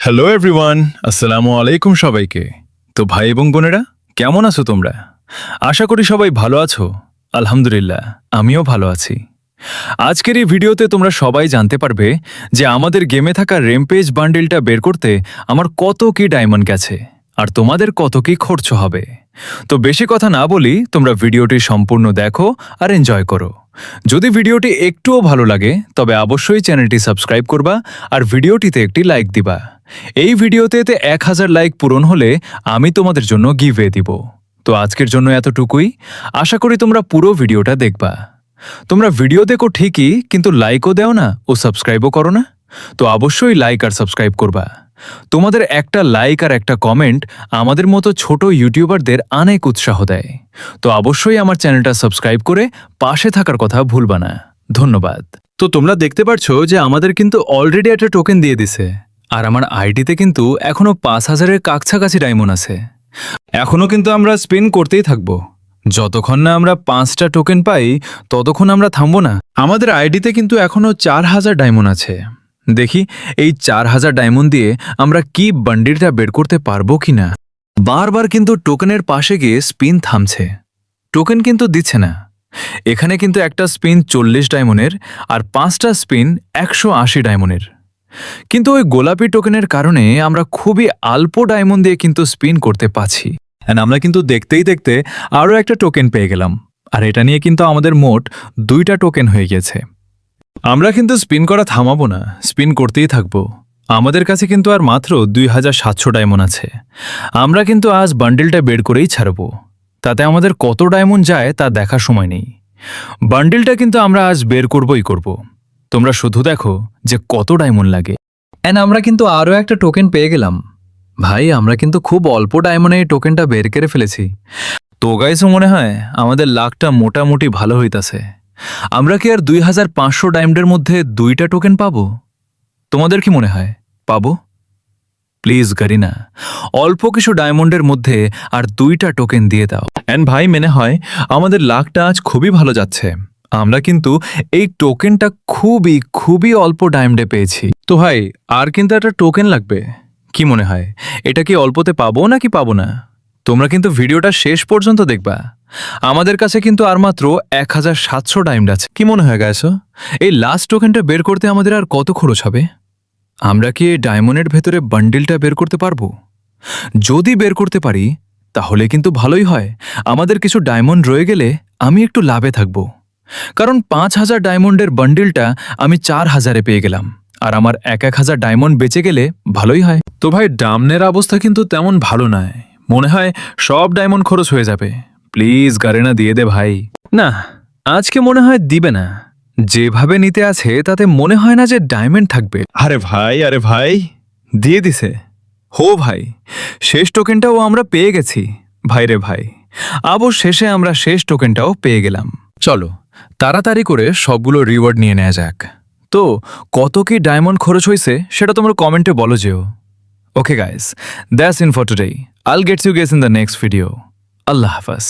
Hello everyone, আসসালামু আলাইকুম সবাইকে। তো ভাই এবং বোনেরা, কেমন আছো তোমরা? আশা করি সবাই ভালো আছো। আলহামদুলিল্লাহ, আমিও ভালো আছি। আজকের এই ভিডিওতে তোমরা সবাই জানতে পারবে যে আমাদের গেমে থাকা রেম্পেজ বান্ডিলটা বের করতে আমার কত কি ডায়মন্ড গেছে আর তোমাদের কত কি খরচ হবে। তো বেশি কথা না বলি, তোমরা ভিডিওটি সম্পূর্ণ দেখো আর এনজয় করো। যদি ভিডিওটি একটুও ভালো লাগে তবে অবশ্যই চ্যানেলটি সাবস্ক্রাইব করবা আর ভিডিওটিতে একটি লাইক দিবা। এই ভিডিওতে 1000 লাইক পূরণ হলে আমি তোমাদের জন্য গিভওয়ে দিব। তো আজকের জন্য এতটুকুই। আশা করি তোমরা পুরো ভিডিওটা দেখবা। তোমরা ভিডিও দেখো ঠিকই, কিন্তু লাইকও দেও না ও সাবস্ক্রাইবও করো না। তো অবশ্যই লাইক আর সাবস্ক্রাইব করবা। তোমাদের একটা লাইক আর একটা কমেন্ট আমাদের মতো ছোট ইউটিউবারদের অনেক উৎসাহ দেয়। তো অবশ্যই আমার চ্যানেলটা সাবস্ক্রাইব করে পাশে থাকার কথা ভুলবা না। ধন্যবাদ। তো তোমরা দেখতে পাচ্ছ যে আমাদের কিন্তু অলরেডি একটা টোকেন দিয়ে দিছে, আর আমার আইডিতে কিন্তু এখনো 5000-এর কাছাকাছি ডায়মন্ড আছে। এখনো কিন্তু আমরা স্পিন করতেই থাকবো। যতক্ষণ না আমরা 5টা টোকেন পাই ততক্ষণ আমরা থামবো না। আমাদের আইডিতে কিন্তু এখনো 4000 ডায়মন্ড আছে। দেখি এই 4000 ডায়মন্ড দিয়ে আমরা কি বান্ডিলটা বের করতে পারবো কিনা। বারবার কিন্তু টোকেনের পাশে গিয়ে স্পিন থামছে, টোকেন কিন্তু দিচ্ছে না। এখানে কিন্তু একটা স্পিন 40 ডায়মন্ডের আর 5টা স্পিন 180 ডায়মন্ডের। কিন্তু ওই গোলাপি টোকেনের কারণে আমরা খুবই অল্প ডায়মন্ড দিয়ে কিন্তু স্পিন করতে পারছি। আমরা কিন্তু দেখতেই দেখতে আরও একটা টোকেন পেয়ে গেলাম, আর এটা নিয়ে কিন্তু আমাদের মোট 2টা টোকেন হয়ে গেছে। আমরা কিন্তু স্পিন করা থামাবো না, স্পিন করতেই থাকবো। আমাদের কাছে কিন্তু আর মাত্র 2700 ডায়মন্ড আছে। আমরা কিন্তু আজ বান্ডিলটা বের করেই ছাড়বো। তাতে আমাদের কত ডায়মন্ড যায় তা দেখার সময় নেই। বান্ডিলটা কিন্তু আমরা আজ বের করবই করব। তোমরা শুধু দেখো যে কত ডায়মন্ড লাগে। আমরা কিন্তু আরও একটা টোকেন পেয়ে গেলাম। ভাই, আমরা কিন্তু খুব অল্প ডায়মন্ডে এই টোকেনটা বের করে ফেলেছি। তো গাইসও মনে হয় আমাদের লাকটা মোটামুটি ভালো হইতাছে। আমরা কি আর 2500 ডায়মন্ডের মধ্যে 2টা টোকেন পাবো? তোমাদের কি মনে হয় পাবো? প্লিজ গারিনা, অল্প কিছু ডায়মন্ডের মধ্যে আর 2টা টোকেন দিয়ে দাও। ভাই, মনে হয় আমাদের লাকটা আজ খুবই ভালো যাচ্ছে। আমরা কিন্তু এই টোকেনটা খুবই অল্প ডায়মন্ডে পেয়েছি। তো ভাই, আর কিন্তু একটা টোকেন লাগবে। কি মনে হয় এটা কি অল্পতে পাবো নাকি পাবো না? তোমরা কিন্তু ভিডিওটা শেষ পর্যন্ত দেখবা। আমাদের কাছে কিন্তু আর মাত্র 1700 ডায়মন্ড আছে। কি মনে হয় গাইস, এই লাস্ট টোকেনটা বের করতে আমাদের আর কত খরচ হবে? আমরা কি এই ডায়মন্ডের ভেতরে বান্ডিলটা বের করতে পারবো? যদি বের করতে পারি তাহলে কিন্তু ভালোই হয়। আমাদের কিছু ডায়মন্ড রয়ে গেলে আমি একটু লাভে থাকবো, কারণ 5000 ডায়মন্ডের বান্ডিলটা আমি 4000-এ পেয়ে গেলাম, আর আমার 1000 ডায়মন্ড বেঁচে গেলে ভালোই হয়। তো ভাই, ডায়মন্ডের অবস্থা কিন্তু তেমন ভালো নয়। মনে হয় সব ডায়মন্ড খরচ হয়ে যাবে। প্লিজ গারেনা দিয়ে দে ভাই। না, আজকে মনে হয় দিবে না। যেভাবে নিতে আছে তাতে মনে হয় না যে ডায়মন্ড থাকবে। আরে ভাই দিয়ে দিছে। হো ভাই, শেষ টোকেনটাও আমরা পেয়ে গেছি। ভাই রে ভাই, শেষে আমরা শেষ টোকেনটাও পেয়ে গেলাম। চলো তাড়াতাড়ি করে সবগুলো রিওয়ার্ড নিয়ে নেওয়া যাক। তো কত কি ডায়মন্ড খরচ হয়েছে সেটা তোমরা কমেন্টে বলো যেও। Okay guys, that's in for today. I'll get you guys in the next video. Allah Hafiz.